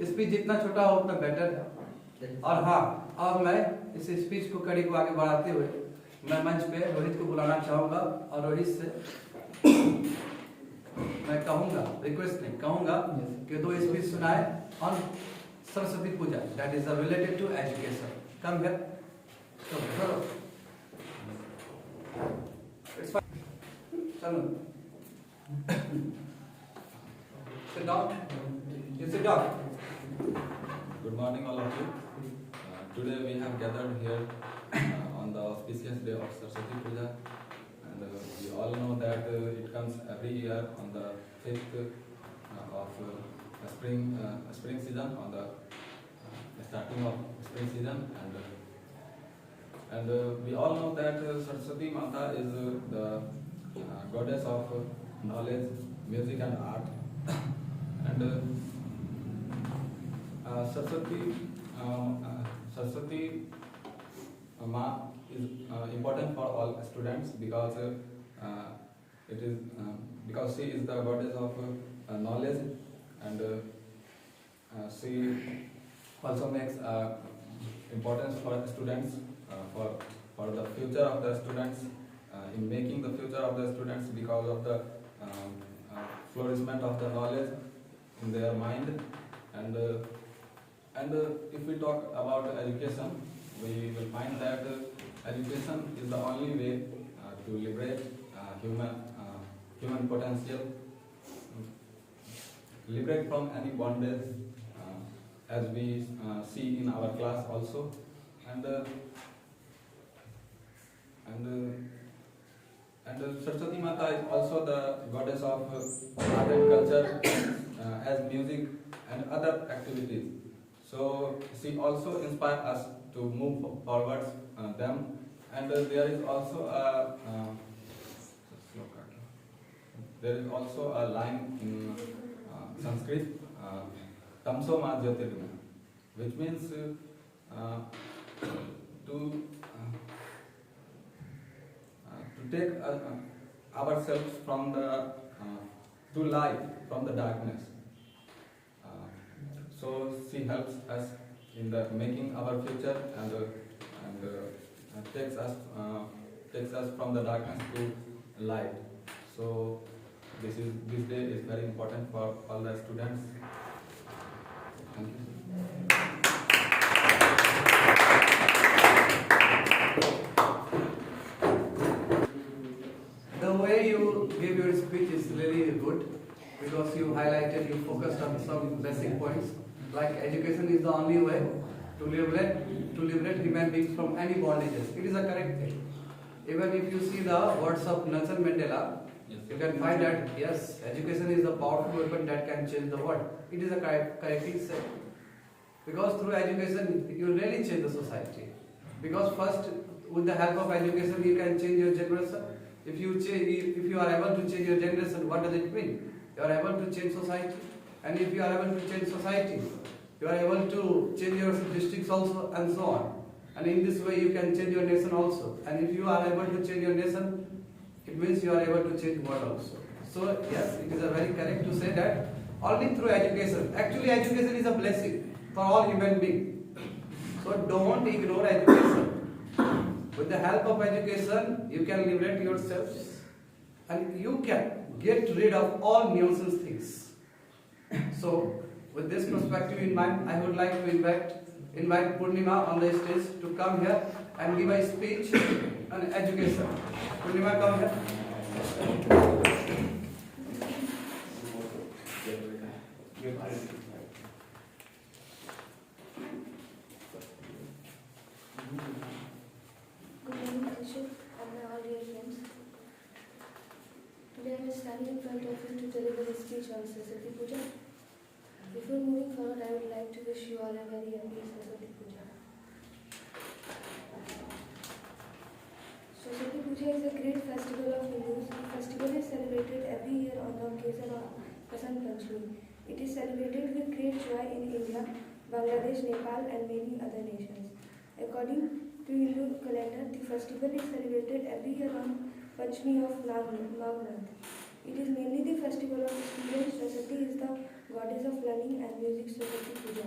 Speech जितना छोटा हो उतना बेटर है। और हाँ, अब मैं इस स्पीच को कड़ी को आगे बढ़ाते हुए मैं मंच पे रोहित को बुलाना चाहूंगा और रोहित से मैं कहूंगा, रिक्वेस्ट नहीं कहूंगा कि दो स्पीच सुनाए on Saraswati Puja that is related to education. Come here, चलो चलो sit down. You sit down. Good morning, all of you. Today we have gathered here on the auspicious day of Saraswati Puja, and we all know that it comes every year on the 5th of spring season, on the starting of spring season, and we all know that Saraswati Mata is the goddess of knowledge, music, and art, and Saraswati Ma is important for all students because it is because she is the goddess of knowledge, and she also makes importance for students, for the future of the students, in making the future of the students because of the flourishment of the knowledge in their mind. And if we talk about education, we will find that education is the only way to liberate human potential, liberate from any bondage, as we see in our class also, and Saraswati Mata is also the goddess of art and culture, as music and other activities. So she also inspires us to move forward them, and there is also a line in Sanskrit, Tamso Ma Jyotirgamaya, which means to take ourselves from the to light from the darkness. So she helps us in the making our future, and takes us from the darkness to light. So this day is very important for all the students. Thank you. The way you gave your speech is really good because you highlighted, you focused on some basic points. Like education is the only way to liberate human beings from any bondages. It is a correct thing. Even if you see the words of Nelson Mandela, you can find that yes, education is a powerful weapon that can change the world. It is a correct thing said. Because through education you really change the society. Because first, with the help of education, you can change your generation. If you are able to change your generation, what does it mean? You are able to change society. And if you are able to change society, you are able to change your districts also, and so on. And in this way you can change your nation also. And if you are able to change your nation, it means you are able to change the world also. So yes, it is a very correct to say that only through education. Actually education is a blessing for all human beings. So don't ignore education. With the help of education, you can liberate yourselves and you can get rid of all nuisance things. So, with this perspective in mind, I would like to invite Purnima on the stage to come here and give a speech on education. Purnima, come here. Good morning, Ashok, and my all dear friends. Today I am standing in front of you to deliver a speech on Saraswati Puja. Before moving forward, I would like to wish you all a very happy Saraswati Puja. Saraswati Puja is a great festival of Hindus. The festival is celebrated every year on the occasion of Vasant Panchami. It is celebrated with great joy in India, Bangladesh, Nepal, and many other nations. According to Hindu calendar, the festival is celebrated every year on Panchami of Magh month. It is mainly the festival of students. Saraswati is the goddess of learning and music. Saraswati Puja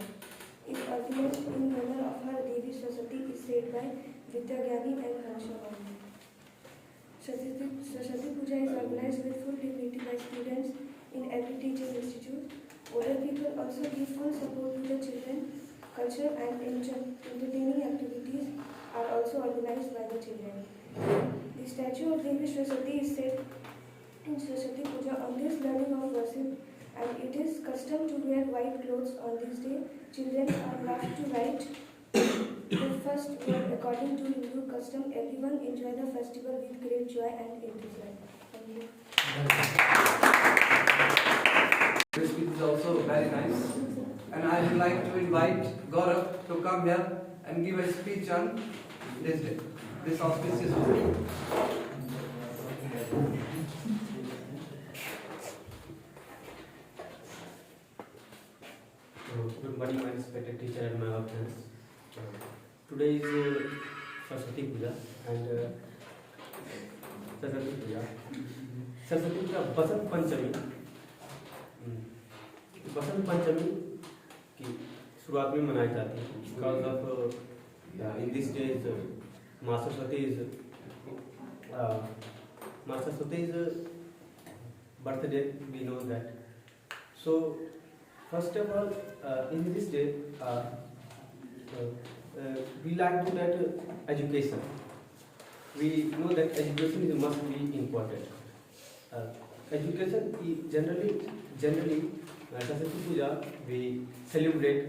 is organized in honor of her Devi Saraswati is said by Vidyagyani and Harshavani. Saraswati Puja is organized with full dignity by students in every teaching institute. Older people also give full support to the children. Culture and entertaining activities are also organized by the children. The statue of Devi Saraswati is set in Saraswati Puja on this learning of worship, and it is custom to wear white clothes on this day. Children are asked to write the first word according to Hindu custom. Everyone enjoy the festival with great joy and enthusiasm. Thank you. This speech is also very nice. And I would like to invite Gaurav to come here and give a speech on this day, this auspicious day. Good morning, my respected teacher and my friends. Today is Saraswati Puja and Saraswati Puja Basant Panchami की शुरुआत में मनाई जाती है because of in this days माँ Saraswati is birthday we know that so first of all in this day we like to get education. We know that education is must be important. Education generally Saraswati Puja we celebrate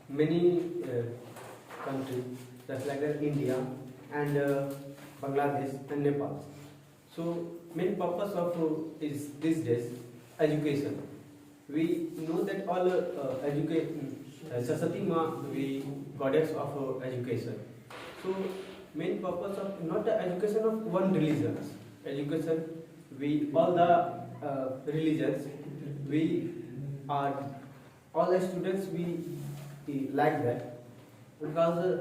many countries just like India and Bangladesh and Nepal. So main purpose of is these days education. We know that all Saraswati Ma we goddess of education. So main purpose of not the education of one religion. Education we all the religions we are all the students we like that because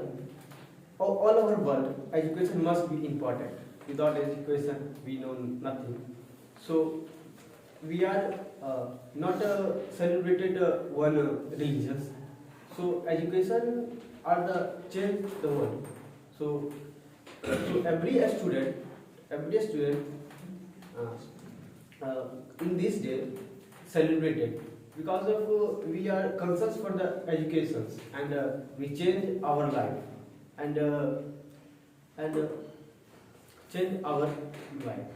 all over world education must be important. Without education we know nothing. So we are not celebrated one religions. So education are the change the world. So every student in this day celebrated because of we are conscious for the educations and we change our life and change our life.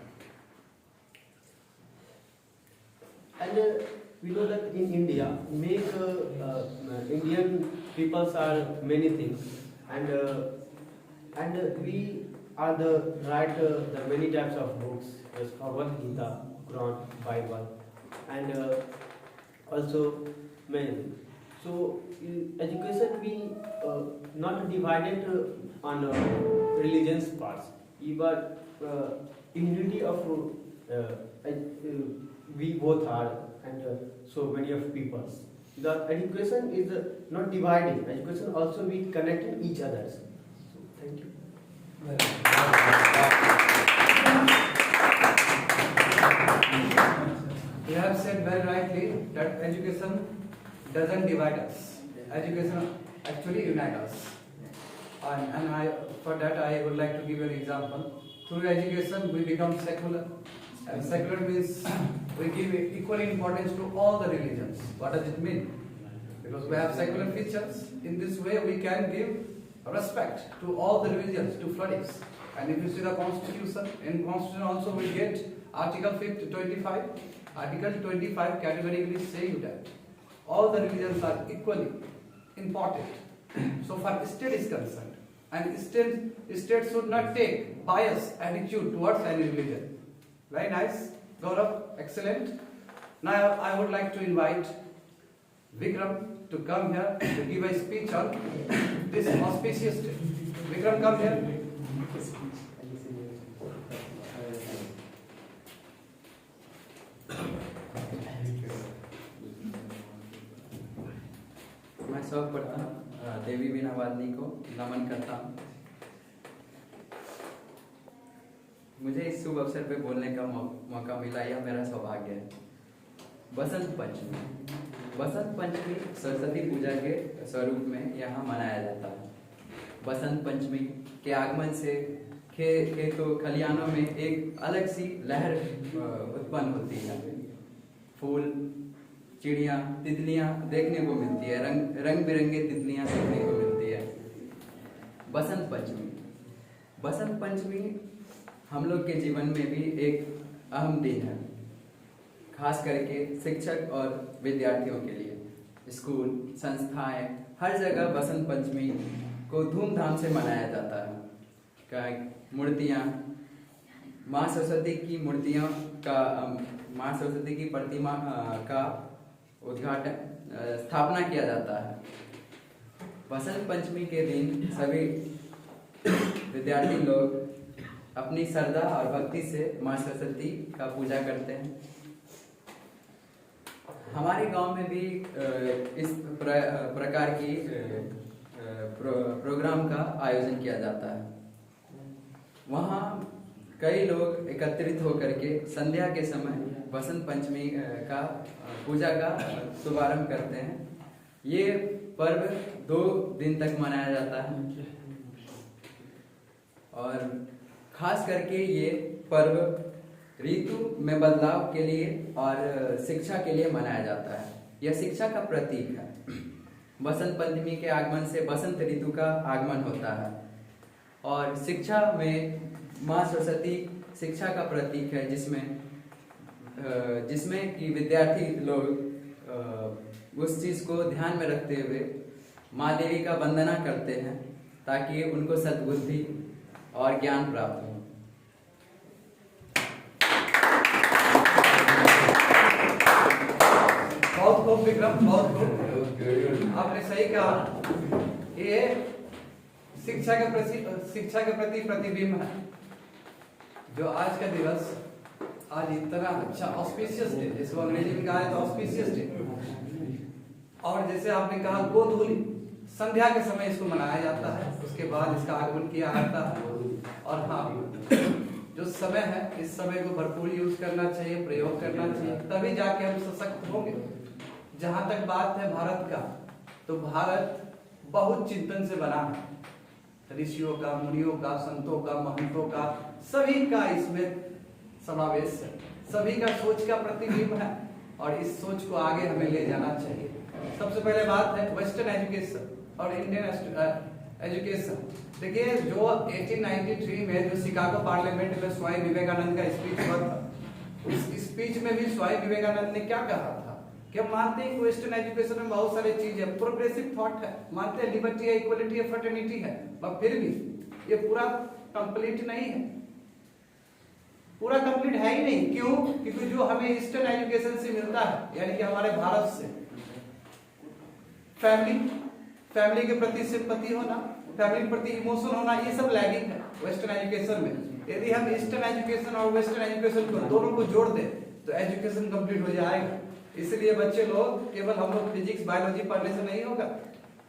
And we know that in India, Indian peoples are many things, and we are the write the many types of books, as Bhagavad Gita, Quran, Bible, and also many. So education we not divided on religions parts, but unity of we both are and so many of peoples. The education is not dividing. Education also we connecting each others. So thank you. You have said very rightly that education doesn't divide us. Education actually unites us. And for that I would like to give an example. Through education we become secular. And secular means we give equal importance to all the religions. What does it mean? Because we have secular features. In this way we can give respect to all the religions to flourish. And if you see the constitution, in constitution also we get Article 25. Article 25 categorically saying that all the religions are equally important. So far state is concerned. And state should not take biased attitude towards any religion. Very nice, Gaurav, excellent. Now I would like to invite Vikram to come here to give a speech on this auspicious day. Vikram, come here. मैं सर्वप्रथम देवी वीणा वादनी को नमन करता हूँ। मुझे इस शुभ अवसर पे बोलने का मौका मिला, यह मेरा सौभाग्य है। बसंत पंचमी। बसंत पंचमी सरस्वती पूजा के स्वरूप में यहाँ मनाया जाता है। बसंत पंचमी के आगमन से खेतों खलियानों में एक अलग सी लहर उत्पन्न होती है। फूल, चिड़िया, तितलियां देखने को मिलती है, रंग बिरंगे तितलियां देखने को मिलती है। बसंत पंचमी। बसंत पंचमी हम लोग के जीवन में भी एक अहम दिन है, खास करके शिक्षक और विद्यार्थियों के लिए। स्कूल, संस्थाएं, हर जगह बसंत पंचमी को धूमधाम से मनाया जाता है। मूर्तियाँ, माँ सरस्वती की मूर्तियों का, माँ सरस्वती की प्रतिमा का उद्घाटन, स्थापना किया जाता है। बसंत पंचमी के दिन सभी विद्यार्थी लोग अपनी श्रद्धा और भक्ति से माँ सरस्वती का पूजा करते हैं। हमारे गांव में भी इस प्रकार की प्रोग्राम का आयोजन किया जाता है। वहाँ कई लोग एकत्रित होकर के संध्या के समय बसंत पंचमी का पूजा का शुभारंभ करते हैं। ये पर्व 2 दिन तक मनाया जाता है और खास करके ये पर्व ऋतु में बदलाव के लिए और शिक्षा के लिए मनाया जाता है। यह शिक्षा का प्रतीक है। बसंत पंचमी के आगमन से बसंत ऋतु का आगमन होता है और शिक्षा में माँ सरस्वती शिक्षा का प्रतीक है, जिसमें कि विद्यार्थी लोग उस चीज को ध्यान में रखते हुए माँ देवी का वंदना करते हैं ताकि उनको सद्बुद्धि और ज्ञान प्राप्त हो। बहुत खूब विक्रम, बहुत खूब, आपने सही कहा। ये शिक्षा के प्रति प्रतिबिंब है। जो आज का दिवस, आज इतना अच्छा ऑस्पिशियस डे, जिसको अंग्रेजी में कहा है तो ऑस्पिशियस डे, और जैसे आपने कहा गोधूली संध्या के समय इसको मनाया जाता है, उसके बाद इसका आगमन किया जाता है। और हाँ, जो समय है, इस समय को भरपूर यूज करना चाहिए, प्रयोग करना चाहिए, तभी जाके हम सशक्त होंगे। जहां तक बात है भारत का, तो भारत बहुत चिंतन से बना है। ऋषियों का, मुनियों का, संतों का, महंतों का, सभी का इसमें समावेश है। सभी का सोच का प्रतिबिंब है और इस सोच को आगे हमें ले जाना चाहिए। सबसे पहले बात है वेस्टर्न एजुकेशन और इंडियन एजुकेशन। देखिए, जो 1893 में जो शिकागो पार्लियामेंट में स्वामी विवेकानंद का स्पीच हुआ था, उस स्पीच में भी स्वामी विवेकानंद ने क्या कहा था कि हम मानते हैं कि वेस्टर्न एजुकेशन में बहुत सारी चीज है, प्रोग्रेसिव थॉट है, मानते हैं लिबर्टी है, इक्वलिटी है, फ्रेटर्निटी है, पर फिर भी ये पूरा कंप्लीट नहीं है। पूरा कंप्लीट है ही नहीं। क्यों? क्योंकि जो हमें ईस्टर्न एजुकेशन से मिलता है, यानी कि हमारे भारत से, फैमिली के प्रति सिंपैथी होना, फैमिली के प्रति इमोशन होना, ये सब लैगिंग है वेस्टर्न एजुकेशन में। यदि हम ईस्टर्न एजुकेशन और वेस्टर्न एजुकेशन को दोनों को जोड़ दें तो एजुकेशन कंप्लीट हो जाएगा। इसलिए बच्चे लोग, केवल हम लोग फिजिक्स बायोलॉजी पढ़ने से नहीं होगा,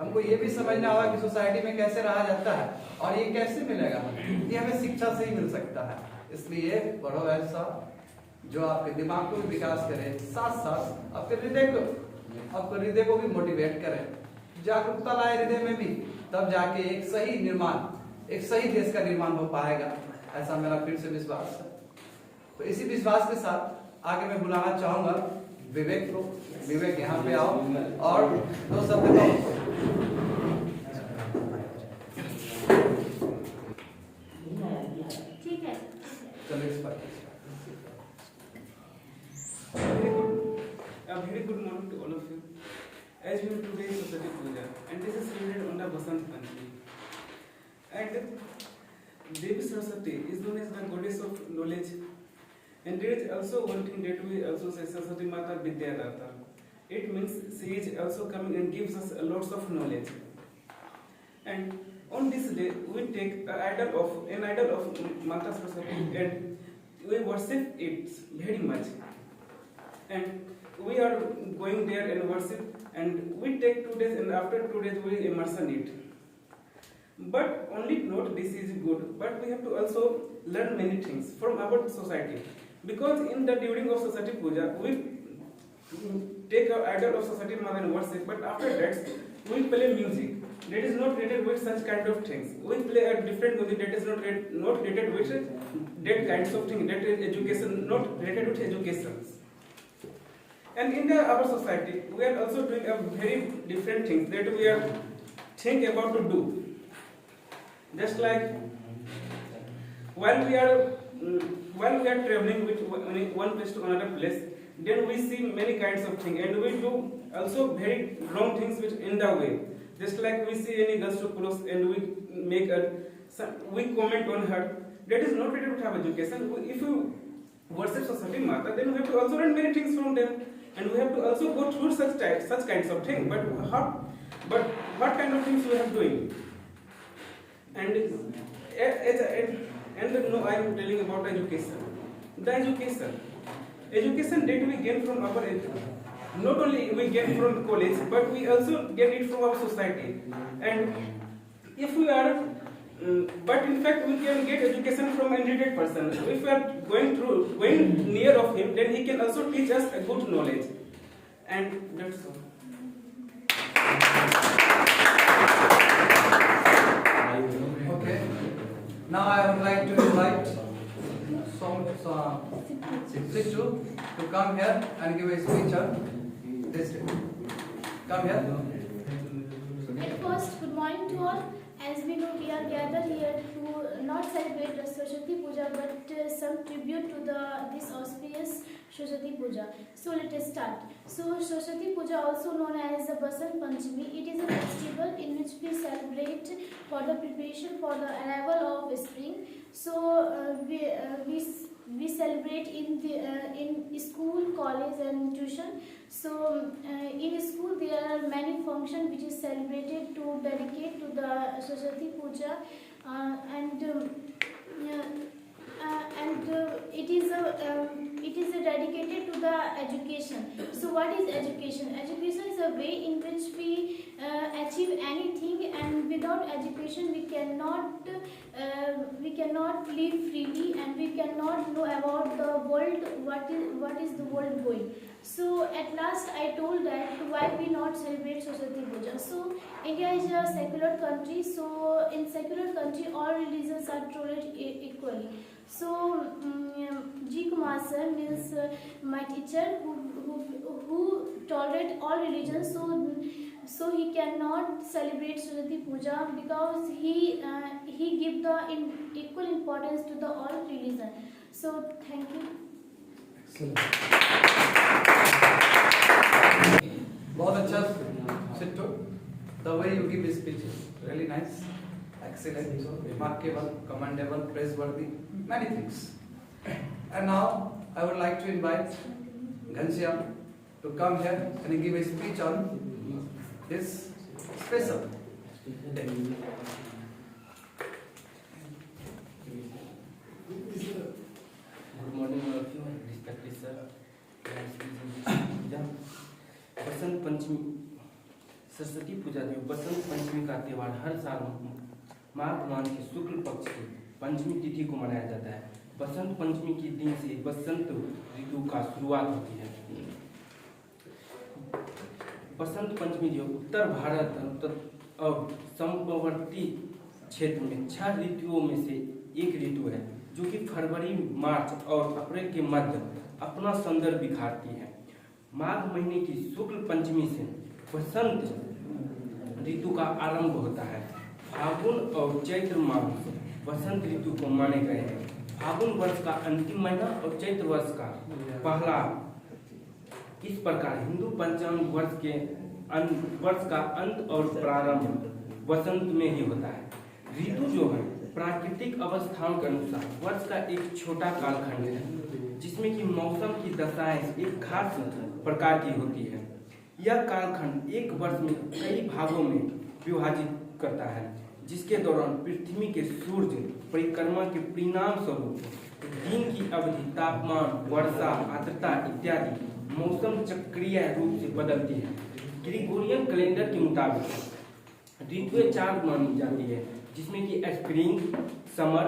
हमको ये भी समझना होगा कि सोसाइटी में कैसे रहा जाता है और ये कैसे मिलेगा। ये हमें शिक्षा से ही मिल सकता है। इसलिए पढ़ो ऐसा जो आपके दिमाग को भी विकास करे, साथ साथ आपके हृदय को भी मोटिवेट करे, जागरूकता लाए हृदय में भी, तब जाके एक सही देश का निर्माण हो पाएगा। ऐसा मेरा फिर से विश्वास है। तो इसी विश्वास के साथ आगे मैं बुलाना चाहूंगा विवेक को। विवेक, यहाँ पे आओ और 2 शब्द कहो। ठीक है। चलो इस पर। A very good morning to all of you. As we know, today is Saraswati Puja, and this is celebrated on the Basant Panchami. And Devi Saraswati is known as the goddess of knowledge. And there is also one thing that we also say, Saraswati Mata Vidyadata. It means she is also coming and gives us lots of knowledge. And on this day, we take an idol of Mata Saraswati and we worship it very much. And we are going there and worship, and we take 2 days, and after 2 days we immerse in it. But only note this is good, but we have to also learn many things from our society. Because in the during of Saraswati Puja, we take our idol of Saraswati Mother and worship, but after that, we play music. That is not related with such kind of things. We play a different music that is not related with that kinds of things, that is education, not related with education. And in our society, we are also doing a very different things that we are think about to do. Just like while we are traveling with one place to another place, then we see many kinds of things, and we do also very wrong things which in the way. Just like we see any girls to cross and we comment on her. That is not related to our education. If you worship Saraswati Mata, then we have to also learn many things from them, and we have to also go through such kinds of things. But what kind of things we are doing? And no, I am telling about education. The education that we gain from our not only we get from college, but we also get it from our society. And if we are, but in fact we can get education from an educated person. If we are going near of him, then he can also teach us a good knowledge. And that's all. Okay. Now I would like to invite Sittu to come here and give a speech on this. Come here. At first, good morning to all. As we know, we are gathered here to not celebrate the Saraswati Puja, but some tribute to this auspicious Saraswati Puja. So let us start. So Saraswati Puja, also known as the Basant Panchami, it is a festival in which we celebrate for the preparation for the arrival of spring. So we celebrate in school, college, and tuition. So in school there are many functions which is celebrated to dedicate to the Saraswati Puja, and it is dedicated to the education. So what is education? Education is a way in which we achieve anything, and without education we cannot live freely, and we cannot know about the world, what is the world going. So at last I told that why we not celebrate Saraswati Puja. So India is a secular country, so in secular country all religions are treated equally. So G. Kumar sir means my teacher who tolerate all religions, so he cannot celebrate Saraswati Puja because he give the equal importance to the all religion. So thank you. बहुत अच्छा सिट्टू, the way you give speech is really nice, excellent, remarkable, commendable, praiseworthy, many things. And now I would like to invite Ghanshyam to come here and give a speech on this special day. Good morning all of you, respected sir. Basant Panchami, Saraswati पूजा जो बसंत पंचमी का त्यौहार हर साल माघ मास के शुक्ल पक्ष की पंचमी तिथि को मनाया जाता है। बसंत पंचमी के दिन से बसंत ऋतु का शुरुआत होती है। बसंत पंचमी जो उत्तर भारत और समवर्ती क्षेत्र में 6 ऋतुओं में से एक ऋतु है, जो कि फरवरी, मार्च और अप्रैल के मध्य अपना सौंदर्य बिखारती है। माघ महीने की शुक्ल पंचमी से बसंत ऋतु का आरंभ होता है। फागुन और चैत्र मास बसंत ऋतु को माने गए हैं। फागुन वर्ष का अंतिम महीना और चैत्र वर्ष का पहला। इस प्रकार हिंदू पंचांग वर्ष का अंत और प्रारंभ बसंत में ही होता है। ऋतु जो है प्राकृतिक अवस्थाओं के अनुसार वर्ष का एक छोटा कालखंड है, जिसमें कि मौसम की दशाएं एक खास प्रकार की होती है। यह कालखंड एक वर्ष में कई भागों में विभाजित करता है, जिसके दौरान पृथ्वी के सूर्य परिक्रमा के परिणाम स्वरूप दिन की अवधि, तापमान, वर्षा, आर्द्रता इत्यादि मौसम चक्रीय रूप से बदलती है। ग्रिगोरियन कैलेंडर के मुताबिक ऋतुएं 4 मानी जाती है। जिसमें कि स्प्रिंग, समर,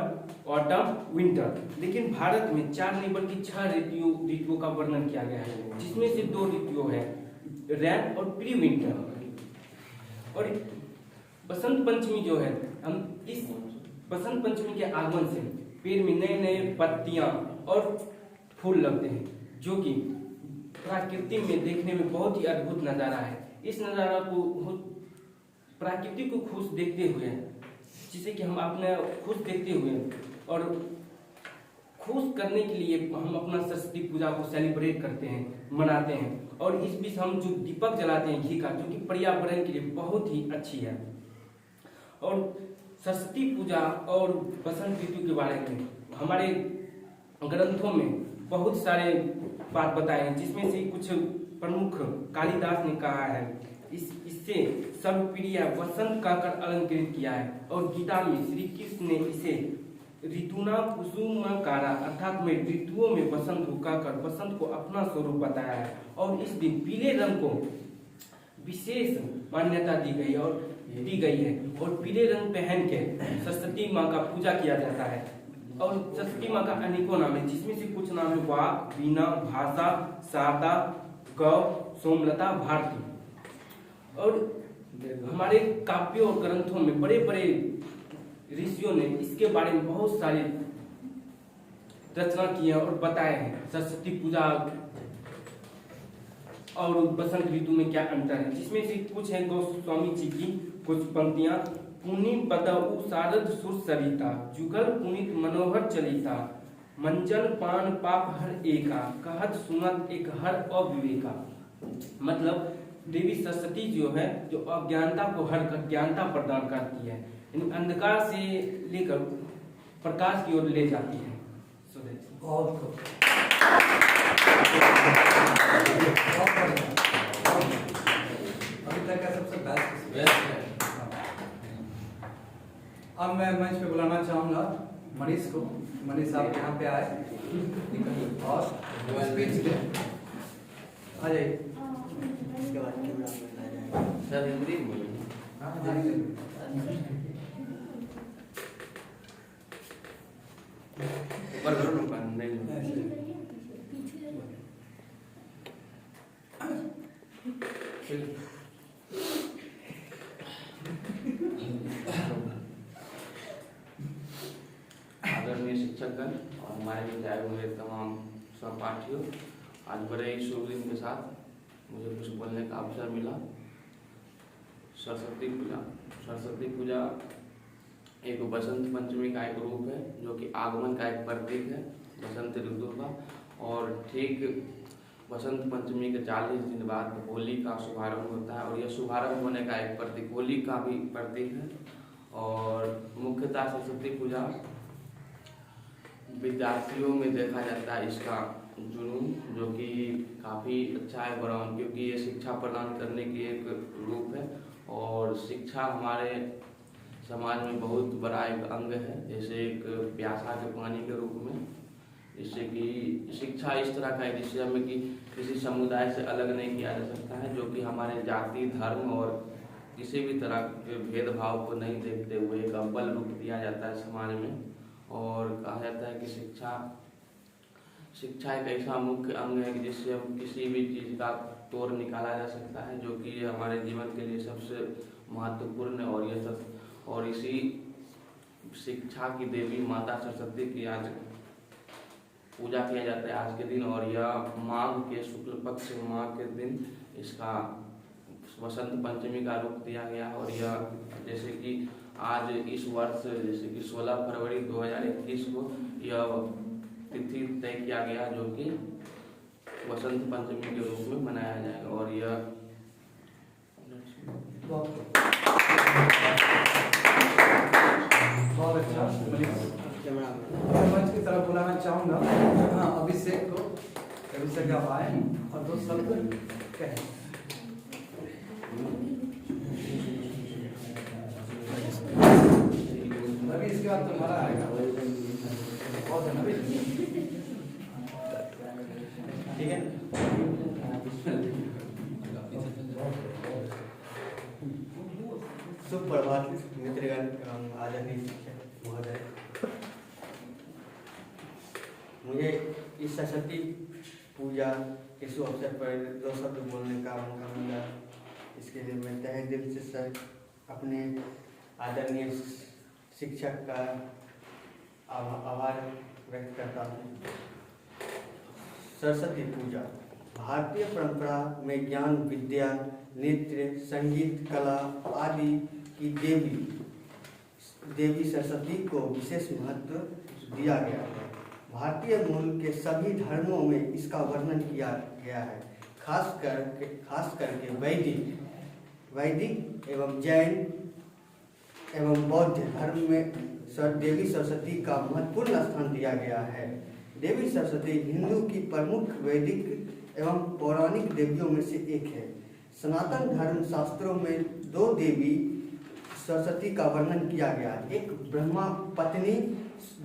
ऑटम, विंटर। लेकिन भारत में 4 नहीं बल्कि 6 ऋतुओं का वर्णन किया गया है, जिसमें से 2 ऋतुओं हैं, रैन और प्री विंटर। और बसंत पंचमी जो है, हम इस बसंत पंचमी के आगमन से पेड़ में नए नए पत्तियां और फूल लगते हैं, जो कि प्रकृति में देखने में बहुत ही अद्भुत नज़ारा है। इस नज़ारा को प्रकृति को खुश देखते हुए, जिसे कि हम अपने खुश देखते हुए और खुश करने के लिए हम अपना सरस्वती पूजा को सेलिब्रेट करते हैं, मनाते हैं। और इस बीच हम जो दीपक जलाते हैं घी का, जो कि पर्यावरण के लिए बहुत ही अच्छी है। और सरस्वती पूजा और बसंत ऋतु के बारे में हमारे ग्रंथों में बहुत सारे बात बताए हैं, जिसमें से कुछ प्रमुख कालिदास ने कहा है, इससे सर्वप्रिय वसंत कहकर अलंकृत किया है। और गीता में श्री कृष्ण ने इसे ऋतुना कुसुमाकारा अर्थात में ऋतुओं में बसंत को कहकर बसंत को अपना स्वरूप बताया है। और इस दिन पीले रंग को विशेष मान्यता दी गई है और पीले रंग पहन के सरस्वती माँ का पूजा किया जाता है। और सरस्वती माँ का अनेकों नाम है, जिसमें से कुछ नाम है वाक, वीणा, भाषा, शारदा, गौ, सोमलता, भारती। और हमारे काव्यों और ग्रंथों में बड़े बड़े ऋषियों ने इसके बारे में बहुत सारी रचना की है और बताए हैं सरस्वती पूजा और बसंत ऋतु में क्या अंतर है, जिसमें से कुछ है गोस्वामी जी की कुछ पंक्तियां। पुनि बदऊ शारद सुर सरिता, जुगल पुनित मनोहर चलिता, मंजन पान पाप हर एका, कहत सुनत एक हर अविवेका। मतलब देवी सरस्वती जो है, जो अज्ञानता को हर कर ज्ञानता प्रदान करती है, यानी अंधकार से लेकर प्रकाश की ओर ले जाती है। अभी तक का सबसे बेस्ट है। अब मैं मंच पे बुलाना चाहूंगा मनीष को। मनीष आप यहाँ पे आए और स्पीच दें। आ जाइए। सर हिंदी ऊपर करो ना, नहीं आदरणीय शिक्षकगण और हमारे विद्यालय हुए तमाम सहपाठियों, आज बड़े ही शुभ दिन के साथ मुझे कुछ बोलने का अवसर मिला। सरस्वती पूजा एक बसंत पंचमी का एक रूप है, जो कि आगमन का एक प्रतीक है बसंत ऋतु का। और ठीक बसंत पंचमी के 40 दिन बाद होली का शुभारंभ होता है, और यह शुभारंभ होने का एक प्रतीक, होली का भी प्रतीक है। और मुख्यतः सरस्वती पूजा विद्यार्थियों में देखा जाता है इसका जुनून, जो कि काफ़ी अच्छा है ब्राउन, क्योंकि ये शिक्षा प्रदान करने की एक रूप है। और शिक्षा हमारे समाज में बहुत बड़ा एक अंग है, जैसे एक प्यासा के पानी के रूप में। जिससे कि शिक्षा इस तरह का है जिससे हमें कि किसी समुदाय से अलग नहीं किया जा सकता है, जो कि हमारे जाति, धर्म और किसी भी तरह के भेदभाव को नहीं देखते हुए एक अव्वल रूप दिया जाता है समाज में। और कहा जाता है कि शिक्षा एक ऐसा मुख्य अंग है कि जिससे हम किसी भी चीज़ का तोड़ निकाला जा सकता है, जो कि हमारे जीवन के लिए सबसे महत्वपूर्ण है। और इसी शिक्षा की देवी माता सरस्वती की आज पूजा किया जाता है आज के दिन। और यह माघ के शुक्ल पक्ष माघ के दिन इसका बसंत पंचमी का रूप दिया गया। और यह जैसे कि आज इस वर्ष जैसे कि 16 फरवरी 2021 को यह तिथि तय किया गया, जो कि बसंत पंचमी के रूप में मनाया जाएगा। और यह बहुत अच्छा। मंच की तरफ बुलाना चाहूंगा अभिषेक को। अभिषेक आप आए और 2 शब्द कहें। अभी इसके बाद तुम्हारा आएगा। बहुत है ना, ठीक है। सुप्रभात मित्रगण एवं आदरणीय शिक्षक महोदय। मुझे इस सरस्वती पूजा के शुभ अवसर पर 2 शब्द बोलने का मौका मिला, इसके लिए मैं तहे दिल से सर अपने आदरणीय शिक्षक का आभार व्यक्त करता हूँ। सरस्वती पूजा भारतीय परंपरा में ज्ञान, विद्या, नृत्य, संगीत, कला आदि की देवी सरस्वती को विशेष महत्व दिया गया है। भारतीय मूल के सभी धर्मों में इसका वर्णन किया गया है। खास करके वैदिक एवं जैन एवं बौद्ध धर्म में देवी सरस्वती का महत्वपूर्ण स्थान दिया गया है। देवी सरस्वती हिंदू की प्रमुख वैदिक एवं पौराणिक देवियों में से एक है। सनातन धर्म शास्त्रों में 2 देवी सरस्वती का वर्णन किया गया है, एक ब्रह्मा पत्नी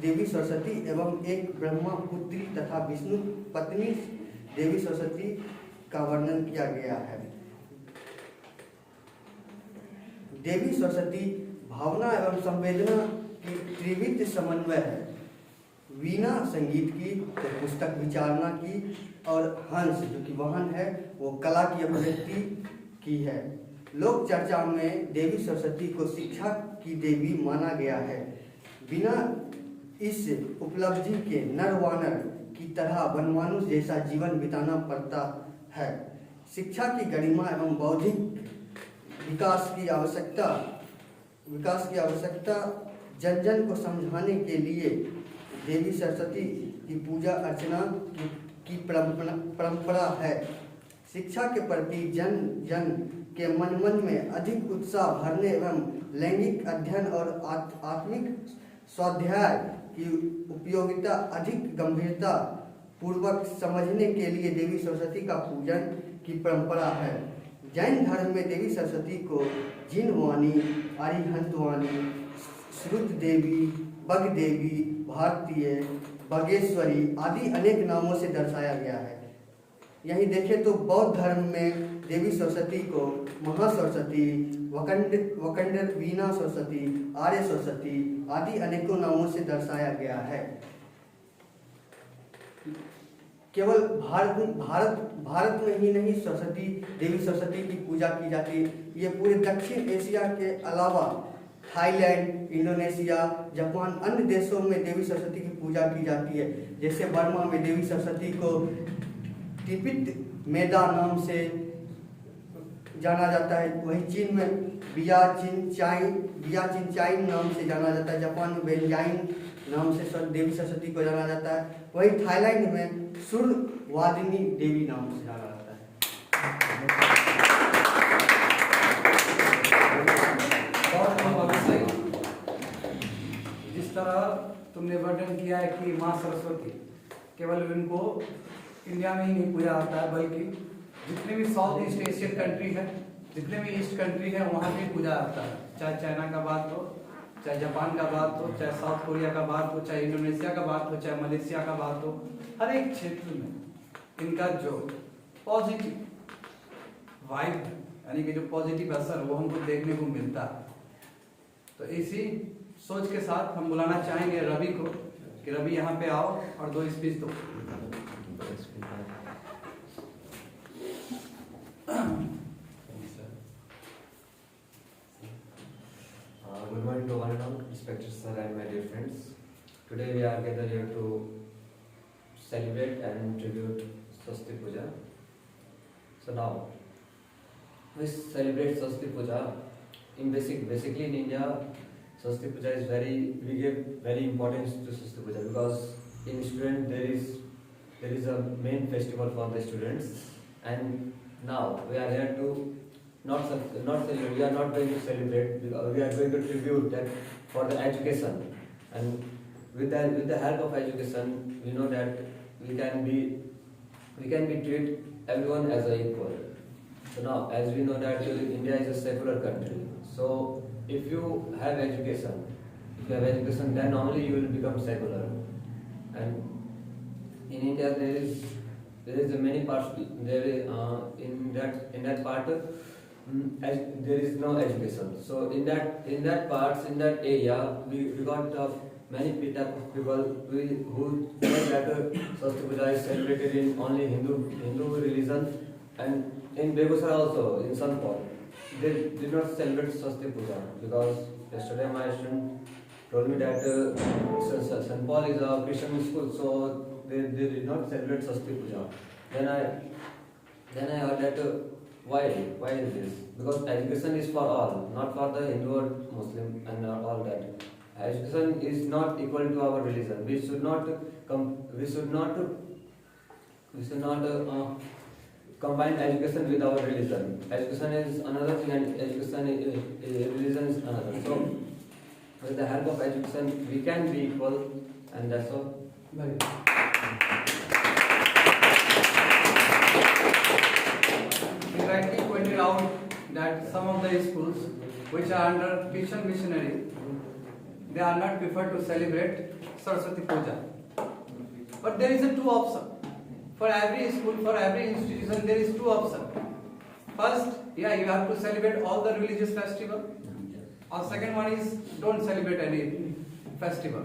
देवी सरस्वती एवं एक ब्रह्मा पुत्री तथा विष्णु पत्नी देवी सरस्वती का वर्णन किया गया है। देवी सरस्वती भावना एवं संवेदना की त्रिविध समन्वय है। वीणा संगीत की, तो पुस्तक विचारना की, और हंस जो कि वाहन है वो कला की अभिव्यक्ति की है। लोक चर्चा में देवी सरस्वती को शिक्षा की देवी माना गया है। बिना इस उपलब्धि के नर वानर की तरह वनमानुष जैसा जीवन बिताना पड़ता है। शिक्षा की गरिमा एवं बौद्धिक विकास की आवश्यकता जन जन को समझाने के लिए देवी सरस्वती की पूजा अर्चना की परंपरा है। शिक्षा के प्रति जन जन के मन में अधिक उत्साह भरने एवं लैंगिक अध्ययन और आत्मिक स्वाध्याय की उपयोगिता अधिक गंभीरता पूर्वक समझने के लिए देवी सरस्वती का पूजन की परंपरा है। जैन धर्म में देवी सरस्वती को जिनवाणी, अरिहंतवाणी, श्रुत देवी, बग देवी, भारतीय, बगेश्वरी आदि अनेक नामों से दर्शाया गया है। यही देखें तो बौद्ध धर्म में देवी सरस्वती को महासरस्वती, वकंडर, वीणा सरस्वती, आर्य सरस्वती आदि अनेकों नामों से दर्शाया गया है। केवल भारत में ही नहीं देवी सरस्वती की पूजा की जाती है। ये पूरे दक्षिण एशिया के अलावा थाईलैंड, इंडोनेशिया, जापान अन्य देशों में देवी सरस्वती की पूजा की जाती है। जैसे बर्मा में देवी सरस्वती को तिब्बत मेदा नाम से जाना जाता है। वहीं चीन में बिया चिनचाइन नाम से जाना जाता है। जापान में बेंजाइन नाम से देवी सरस्वती को जाना जाता है। वहीं थाईलैंड में सुरवादिनी देवी नाम से जाना जाता है। जिस तरह तुमने वर्णन किया है कि माँ सरस्वती केवल इनको इंडिया में ही नहीं पूजा आता है, बल्कि जितने भी साउथ ईस्ट एशियन कंट्री है, जितने भी ईस्ट कंट्री है वहाँ भी पूजा आता है। चाहे चाइना का बात हो, चाहे जापान का बात हो, चाहे साउथ कोरिया का बात हो, चाहे इंडोनेशिया का बात हो, चाहे मलेशिया का बात हो, हर एक क्षेत्र में इनका जो पॉजिटिव वाइब यानी कि जो पॉजिटिव असर वो हमको देखने को मिलता है। तो इसी सोच के साथ हम बुलाना चाहेंगे रवि को कि रवि यहाँ पे आओ और 2 स्पीच दो। Good morning to one and all, respected sir and my dear friends. Today we are gathered here to celebrate and tribute Saraswati Puja. So now, we celebrate Saraswati Puja. Basically in India, Saraswati Puja is we give very importance to Saraswati Puja because in student there is a main festival for the students, and now we are here to not celebrate. We are not going to celebrate. We are going to tribute that for the education, and with the help of education, we know that we can be treat everyone as a equal. So now, as we know that India is a secular country, so if you have education, then only you will become secular. And in India there is a many parts. In that part there is no education. So in that parts, in that area, we got many type of people who know that Saraswati Puja is celebrated in only Hindu religion, and in Begusara also, in St. Paul, they did not celebrate Saraswati Puja because yesterday my student told me that St. Paul is a Christian school, so they did not celebrate Saraswati Puja. Then I heard that why is this? Because education is for all, not for the Hindu or Muslim and all that. Education is not equal to our religion. We should not combine education with our religion. Education is another thing, and religion is another. So with the help of education, we can be equal, and that's all. Very good. You rightly pointed out that some of the schools which are under Christian missionary, they are not preferred to celebrate Saraswati Puja. But there is a two option. For every school, for every institution, there is two options. First, you have to celebrate all the religious festival. Or second one is don't celebrate any festival.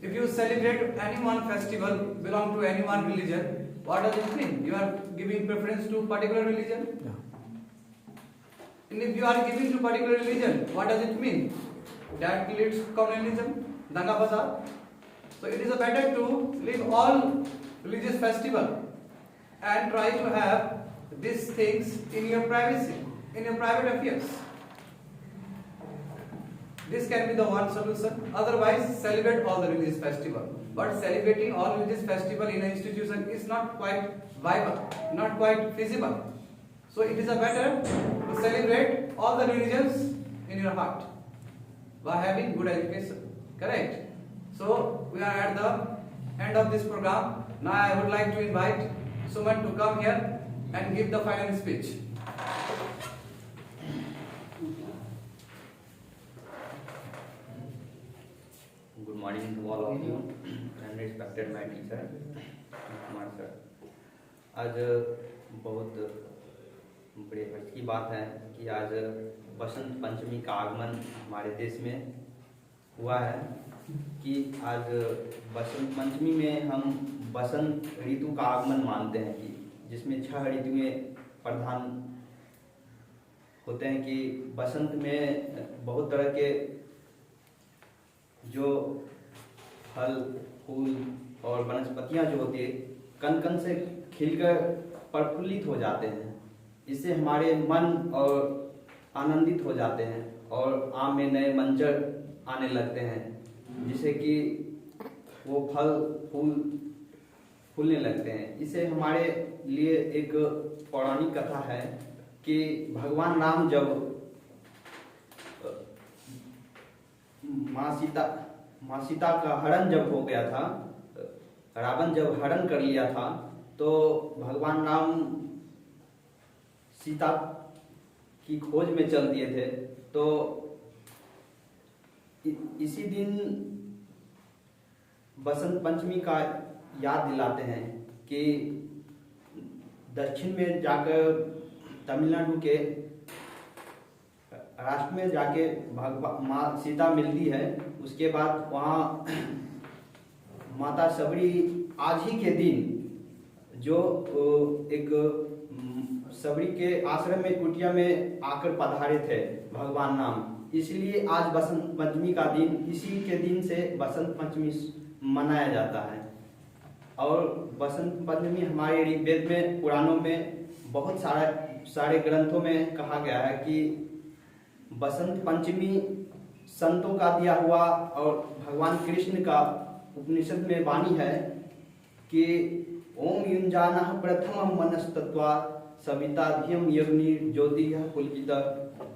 If you celebrate any one festival, belong to any one religion, what does it mean? You are giving preference to particular religion? And if you are giving to particular religion, what does it mean? That leads to communalism, danga fasad. So it is better to leave all religious festival and try to have these things in your privacy, in your private affairs. This can be the one solution. Otherwise, celebrate all the religious festival. But celebrating all religious festival in an institution is not quite viable, not quite feasible. So it is better to celebrate all the religions in your heart by having good education. Correct? So we are at the end of this program. Now I would like to invite Suman to come here and give the final speech. Good morning to all of you and respected my teacher, Kumar sir. आज बहुत बड़े हर्ष की बात है कि आज बसंत पंचमी का आगमन हमारे देश में हुआ है कि आज बसंत पंचमी में हम बसंत ऋतु का आगमन मानते हैं कि जिसमें 6 ऋतुएं प्रधान होते हैं कि बसंत में बहुत तरह के जो फल फूल और वनस्पतियां जो होती है कण कण से खिलकर प्रफुल्लित हो जाते हैं। इससे हमारे मन और आनंदित हो जाते हैं और आम में नए मंजर आने लगते हैं जिससे कि वो फल फूल फूलने लगते हैं। इसे हमारे लिए एक पौराणिक कथा है कि भगवान राम जब माँ सीता का हरण जब हो गया था, रावण जब हरण कर लिया था, तो भगवान राम सीता की खोज में चल दिए थे। तो इसी दिन बसंत पंचमी का याद दिलाते हैं कि दक्षिण में जाकर तमिलनाडु के राष्ट्र में जाके माँ सीता मिलती है। उसके बाद वहाँ माता सबरी आज ही के दिन जो एक सबरी के आश्रम में कुटिया में आकर पधारे थे भगवान राम, इसलिए आज बसंत पंचमी का दिन इसी के दिन से बसंत पंचमी मनाया जाता है। और बसंत पंचमी हमारे ऋग्वेद में पुराणों में बहुत सारे ग्रंथों में कहा गया है कि बसंत पंचमी संतों का दिया हुआ और भगवान कृष्ण का उपनिषद में वाणी है कि ओम युंजानः प्रथमं मनस्तत्वा सविता धियम यज्ञ ज्योतिः पुलकिता।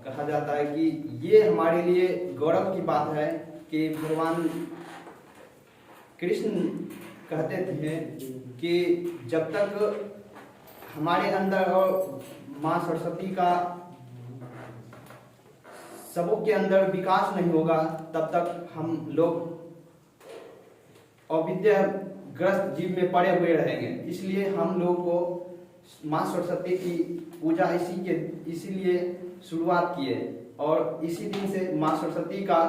कहा जाता है कि ये हमारे लिए गौरव की बात है कि भगवान कृष्ण कहते थे कि जब तक हमारे अंदर और माँ सरस्वती का सबों के अंदर विकास नहीं होगा तब तक हम लोग अविद्याग्रस्त जीव में पड़े हुए रहेंगे। इसलिए हम लोग को माँ सरस्वती की पूजा इसीलिए शुरुआत किए और इसी दिन से माँ सरस्वती का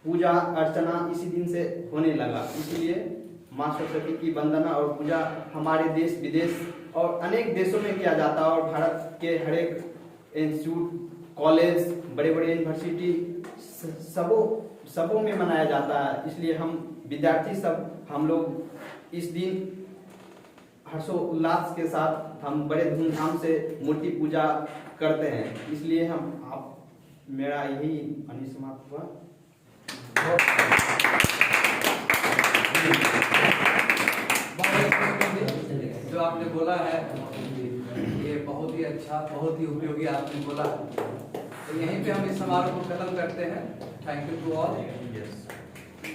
पूजा अर्चना इसी दिन से होने लगा। इसलिए माँ सरस्वती की वंदना और पूजा हमारे देश विदेश और अनेक देशों में किया जाता है और भारत के हर एक इंस्टीट्यूट, कॉलेज, बड़े बड़े यूनिवर्सिटी सबों में मनाया जाता है। इसलिए हम विद्यार्थी हम लोग इस दिन हर्षोल्लास के साथ हम बड़े धूमधाम से मूर्ति पूजा करते हैं। इसलिए मेरा यही वाणी समाप्त हुआ। जो आपने बोला है ये बहुत ही अच्छा, बहुत ही उपयोगी आपने बोला। तो यहीं पे हम इस समारोह को खत्म करते हैं। Thank you to all.